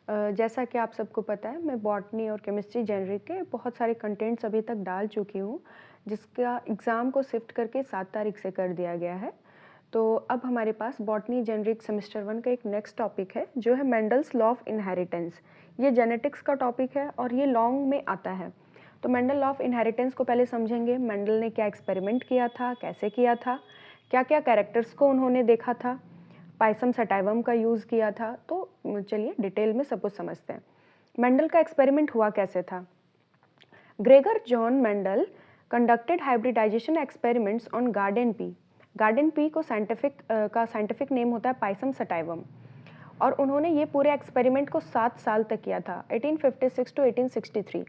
जैसा कि आप सबको पता है, मैं बॉटनी और केमिस्ट्री जेनरिक के बहुत सारे कंटेंट्स अभी तक डाल चुकी हूँ, जिसका एग्ज़ाम को शिफ्ट करके 7 तारीख से कर दिया गया है। तो अब हमारे पास बॉटनी जेनरिक सेमेस्टर 1 का एक नेक्स्ट टॉपिक है, जो है मेंडल्स लॉ ऑफ इनहेरिटेंस। ये जेनेटिक्स का टॉपिक है और ये लॉन्ग में आता है। तो मेंडल लॉ ऑफ इनहेरिटेंस को पहले समझेंगे। मेंडल ने क्या एक्सपेरिमेंट किया था, कैसे किया था, क्या-क्या कैरेक्टर्स को उन्होंने देखा था, पाइसम सटाइवम का यूज़ किया था। तो चलिए डिटेल में सब कुछ समझते हैं। मेंडल का एक्सपेरिमेंट हुआ कैसे था? Gregor John Mendel conducted hybridisation experiments on garden pea. Garden pea को साइंटिफिक नेम होता है पाइसम सटाइवम, और उन्होंने ये पूरे एक्सपेरिमेंट को 7 साल तक किया था, 1856 to 1863,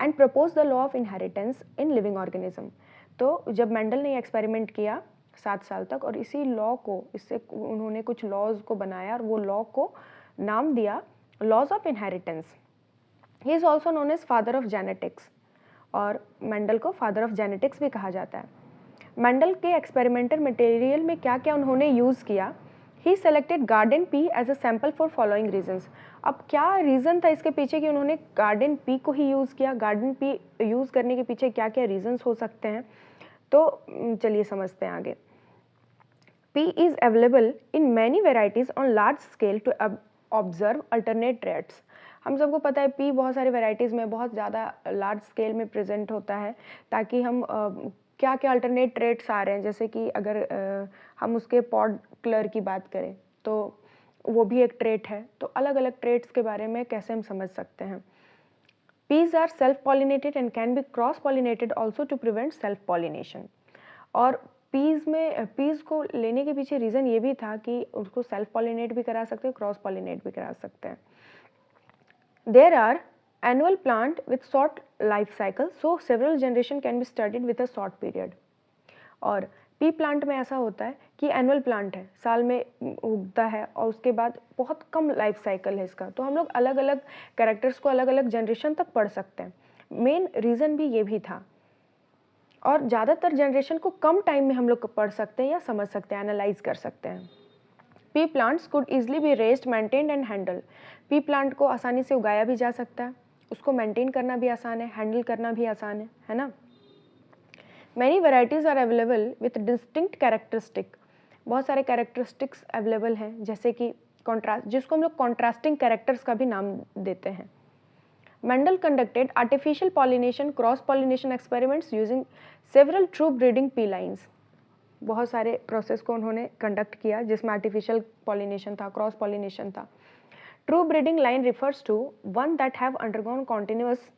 and propose the law of inheritance in living organism. तो जब मेंडल ने एक्सपेरिमेंट किया 7 साल तक, और इसी लॉ को, इससे उन्होंने कुछ लॉज को बनाया और वो लॉ को नाम दिया laws of inheritance. He is also known as father of genetics, और मेंडल को फादर ऑफ जेनेटिक्स भी कहा जाता है। मेंडल के एक्सपेरिमेंटल मटेरियल में क्या क्या उन्होंने यूज़ किया? He selected garden pea as a sample for following reasons. अब क्या रीज़न था इसके पीछे कि उन्होंने गार्डन पी को ही यूज़ किया? गार्डन पी यूज़ करने के पीछे क्या क्या रीजंस हो सकते हैं? तो चलिए समझते हैं आगे। P is available in many varieties on large scale to observe alternate traits। हम सबको पता है P बहुत सारी वेराइटीज़ में बहुत ज़्यादा लार्ज स्केल में प्रेजेंट होता है, ताकि हम क्या क्या अल्टरनेट ट्रेट्स आ रहे हैं, जैसे कि अगर हम उसके पॉड कलर की बात करें तो वो भी एक ट्रेट है। तो अलग अलग ट्रेट्स के बारे में कैसे हम समझ सकते हैं? Peas are self-pollinated and can be cross-pollinated also to prevent self-pollination। और पीज़ को लेने के पीछे रीज़न ये भी था कि उसको सेल्फ पॉलिनेट भी करा सकते हैं, क्रॉस पॉलिनेट भी करा सकते हैं। There are annual plant with short life cycle, so several generation can be studied with a short period. और पी प्लांट में ऐसा होता है कि एनुअल प्लांट है, साल में उगता है और उसके बाद बहुत कम लाइफ साइकिल है इसका, तो हम लोग अलग अलग कैरेक्टर्स को अलग अलग जनरेशन तक पढ़ सकते हैं। मेन रीज़न भी ये भी था, और ज़्यादातर जनरेशन को कम टाइम में हम लोग पढ़ सकते हैं या समझ सकते हैं, एनालाइज कर सकते हैं। P plants could easily B raised, maintained and handle. P plant को आसानी से उगाया भी जा सकता है, उसको मेंटेन करना भी आसान है, हैंडल करना भी आसान है ना। Many varieties are available with distinct characteristic. बहुत सारे कैरेक्टरिस्टिक्स अवेलेबल हैं, जैसे कि कॉन्ट्रास्ट, जिसको हम लोग कॉन्ट्रास्टिंग कैरेक्टर्स का भी नाम देते हैं। Mendel conducted artificial pollination, cross-pollination experiments using several true breeding pea lines। बहुत सारे प्रोसेस को उन्होंने कंडक्ट किया जिसमें आर्टिफिशियल पॉलिनेशन था, क्रॉस पॉलिनेशन था। True breeding line refers to one that have undergone continuous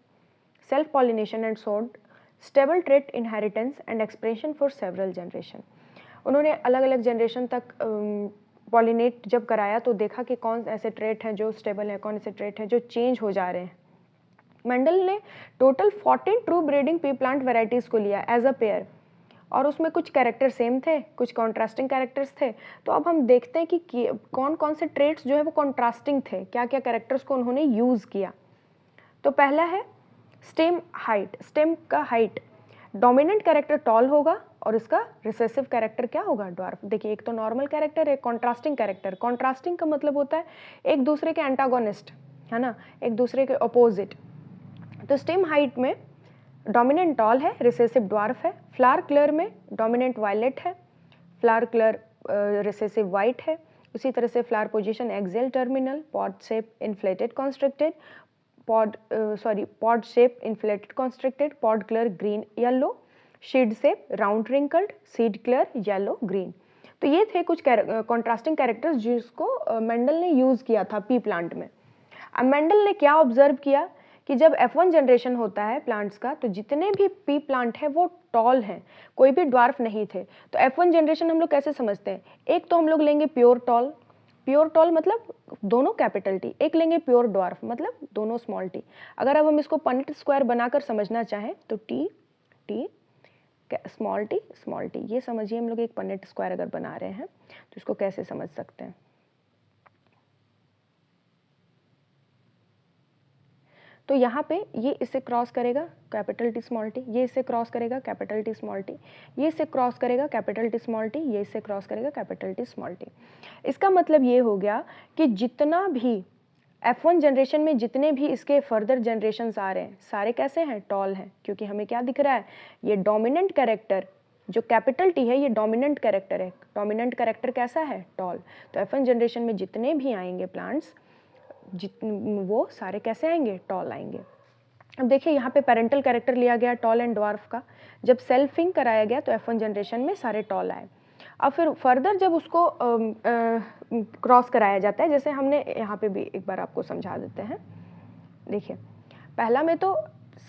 self pollination and showed stable trait inheritance and expression for several generation. उन्होंने अलग अलग जनरेशन तक पॉलिनेट जब कराया तो देखा कि कौन ऐसे ट्रेट हैं जो स्टेबल हैं, कौन ऐसे ट्रेट हैं जो चेंज हो जा रहे हैं। मेंडल ने total 14 true breeding P plant varieties को लिया एज अ पेयर, और उसमें कुछ कैरेक्टर सेम थे, कुछ कॉन्ट्रास्टिंग कैरेक्टर्स थे। तो अब हम देखते हैं कि कौन कौन से ट्रेट्स जो है वो कॉन्ट्रास्टिंग थे, क्या क्या कैरेक्टर्स को उन्होंने यूज़ किया। तो पहला है स्टेम हाइट। स्टेम का हाइट, डोमिनेंट कैरेक्टर टॉल होगा और इसका रिसेसिव कैरेक्टर क्या होगा? ड्वार्फ। देखिए, एक तो नॉर्मल कैरेक्टर, एक कॉन्ट्रास्टिंग कैरेक्टर। कॉन्ट्रास्टिंग का मतलब होता है एक दूसरे के एंटागोनिस्ट, है ना, एक दूसरे के अपोजिट। तो स्टेम हाइट में डोमिनेंट टॉल है, रिसेसिव ड्वार्फ है। फ्लावर कलर में डोमिनेंट वायलेट है, फ्लावर कलर रिसेसिव वाइट है। उसी तरह से flower position axial terminal, pod shape inflated constricted, pod shape inflated constricted, pod colour green yellow, seed shape round wrinkled, seed colour yellow green. तो ये थे कुछ कॉन्ट्रास्टिंग कैरेक्टर्स जिसको मेंडल ने यूज़ किया था पी प्लांट में। अब मेंडल ने क्या ऑब्जर्व किया कि जब F1 जनरेशन होता है प्लांट्स का, तो जितने भी पी प्लांट हैं वो टॉल हैं, कोई भी ड्वार्फ नहीं थे। तो F1 जनरेशन हम लोग कैसे समझते हैं? एक तो हम लोग लेंगे प्योर टॉल। प्योर टॉल मतलब दोनों कैपिटल टी। एक लेंगे प्योर ड्वार्फ मतलब दोनों स्मॉल टी। अगर अब हम इसको पनेट स्क्वायर बनाकर समझना चाहें तो टी टी स्मॉल टी, ये समझिए हम लोग एक पनेट स्क्वायर अगर बना रहे हैं तो इसको कैसे समझ सकते हैं? तो यहाँ पे ये इससे क्रॉस करेगा कैपिटल टी स्मॉल टी, ये इससे क्रॉस करेगा कैपिटल टी स्मॉल टी, ये इससे क्रॉस करेगा कैपिटल टी स्मॉल टी, ये इससे क्रॉस करेगा कैपिटल टी स्मॉल टी। इसका मतलब ये हो गया कि जितना भी F1 जनरेशन में जितने भी इसके फर्दर जनरेशन्स आ रहे हैं सारे कैसे हैं, टॉल हैं, क्योंकि हमें क्या दिख रहा है, ये डोमिनेंट कैरेक्टर जो कैपिटल टी है ये डोमिनेंट कैरेक्टर है। डोमिनेंट कैरेक्टर कैसा है, टॉल। तो F1 जनरेशन में जितने भी आएंगे प्लांट्स वो सारे कैसे आएंगे, टॉल आएंगे। अब देखिए यहाँ पे पेरेंटल कैरेक्टर लिया गया टॉल एंड ड्वार्फ का, जब सेल्फिंग कराया गया तो F1 जनरेशन में सारे टॉल आए। अब फिर फर्दर जब उसको क्रॉस कराया जाता है, जैसे हमने यहाँ पे भी एक बार आपको समझा देते हैं। देखिए पहला में तो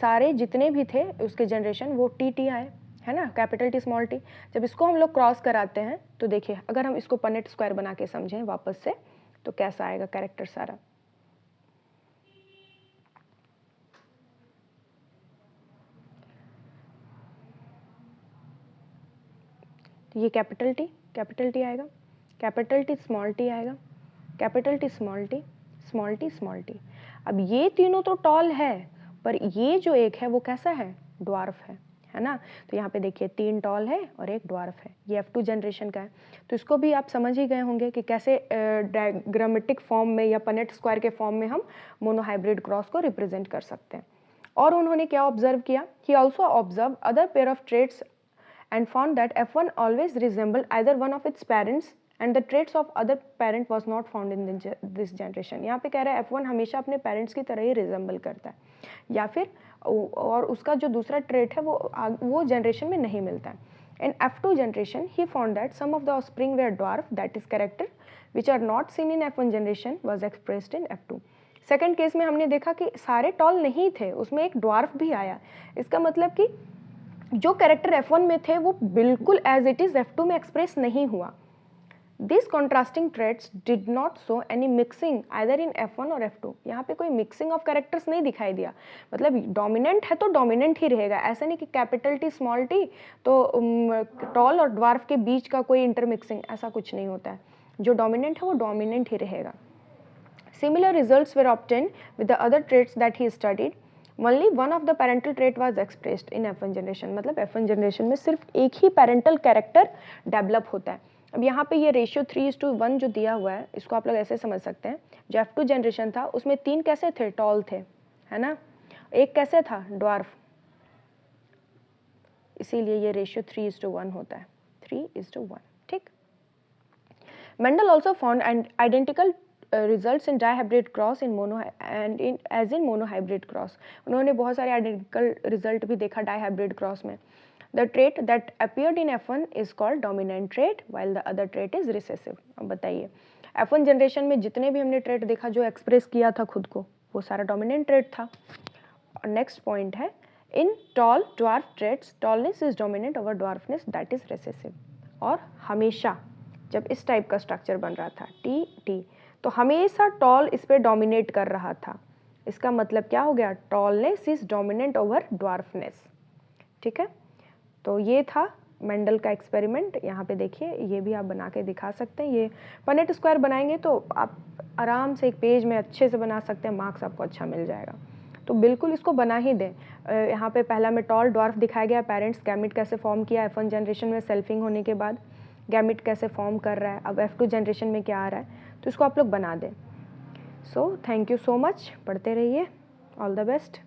सारे जितने भी थे उसके जनरेशन वो टी आए, है ना, कैपिटल टी स्मॉल टी। जब इसको हम लोग क्रॉस कराते हैं तो देखिए अगर हम इसको पनेट स्क्वायर बना के समझें वापस से तो कैसा आएगा कैरेक्टर सारा। तो ये कैपिटल टी आएगा, कैपिटल टी स्मॉल टी आएगा, capital T small T, small T small T. अब ये तीनों तो टॉल है, पर ये जो एक है वो कैसा है, ड्वार्फ है ना। तो यहाँ पे देखिए 3 टॉल है और 1 ड्वार्फ है, ये F2 जनरेशन का है। तो इसको भी आप समझ ही गए होंगे कि कैसे डायग्रामेटिक फॉर्म में या पनेट स्क्वायर के फॉर्म में हम मोनोहाइब्रिड क्रॉस को रिप्रेजेंट कर सकते हैं। और उन्होंने क्या ऑब्जर्व किया, he also observe other pair of traits and found that F1 always resembled either one of its parents and the traits of other parent was not found in this generation। यहाँ पे कह रहा है F1 हमेशा अपने parents की तरह ही resemble करता है, या फिर और उसका जो दूसरा ट्रेट है वो जनरेशन में नहीं मिलता है। In F2 generation, he found that some of the offspring were dwarf, that is character which are not seen in F1 generation was expressed in F2। Second case में हमने देखा कि सारे टॉल नहीं थे, उसमें एक ड्वार्फ भी आया। इसका मतलब कि जो कैरेक्टर F1 में थे वो बिल्कुल एज इट इज F2 में एक्सप्रेस नहीं हुआ। This contrasting traits did not show any mixing either in F1 और F2। यहाँ पे कोई मिक्सिंग ऑफ कैरेक्टर्स नहीं दिखाई दिया, मतलब डोमिनेंट है तो डोमिनेंट ही रहेगा, ऐसा नहीं कि कैपिटल टी स्मॉल टी तो टॉल और ड्वार्फ के बीच का कोई इंटरमिक्सिंग, ऐसा कुछ नहीं होता है। जो डोमिनेंट है वो डोमिनेंट ही रहेगा। Similar results were obtained with the other traits that he studied, Only one of the parental trait was expressed in F1 generation। मतलब F1 जनरेशन में सिर्फ एक ही पेरेंटल कैरेक्टर डेवलप होता है। अब यहाँ पे ये रेशियो 3:1 जो दिया हुआ है इसको आप लोग ऐसे समझ सकते हैं, जो F2 जनरेशन था उसमें 3 कैसे थे, टॉल थे, है ना, एक कैसे था, ड्वार्फ, इसीलिए ये रेशियो 3:1 होता है, 3:1। ठीक। Mendel also found identical results in dihybrid cross in mono and in as in monohybrid cross। उन्होंने बहुत सारे आइडेंटिकल रिजल्ट भी देखा डाइहाइब्रिड क्रॉस में। The trait that appeared in F1 is called dominant trait while the other trait is recessive। अब बताइए F1 generation में जितने भी हमने ट्रेट देखा जो एक्सप्रेस किया था खुद को वो सारा डोमिनेंट ट्रेट था। और नेक्स्ट पॉइंट है, in tall dwarf traits tallness is dominant over dwarfness that is recessive. और हमेशा जब इस टाइप का स्ट्रक्चर बन रहा था टी तो हमेशा टॉल इस पे डोमिनेट कर रहा था। इसका मतलब क्या हो गया, tallness is dominant over dwarfness. ठीक है, तो ये था मेंडल का एक्सपेरिमेंट। यहाँ पे देखिए ये भी आप बना के दिखा सकते हैं। ये पनेट स्क्वायर बनाएंगे तो आप आराम से एक पेज में अच्छे से बना सकते हैं, मार्क्स आपको अच्छा मिल जाएगा। तो बिल्कुल इसको बना ही दें। यहाँ पे पहला में टॉल ड्वार्फ दिखाया गया, पेरेंट्स गैमिट कैसे फॉर्म किया F1 जनरेशन में सेल्फिंग होने के बाद, गैमिट कैसे फॉर्म कर रहा है, अब F2 जनरेशन में क्या आ रहा है, तो इसको आप लोग बना दें। So thank you so much, पढ़ते रहिए, ऑल द बेस्ट।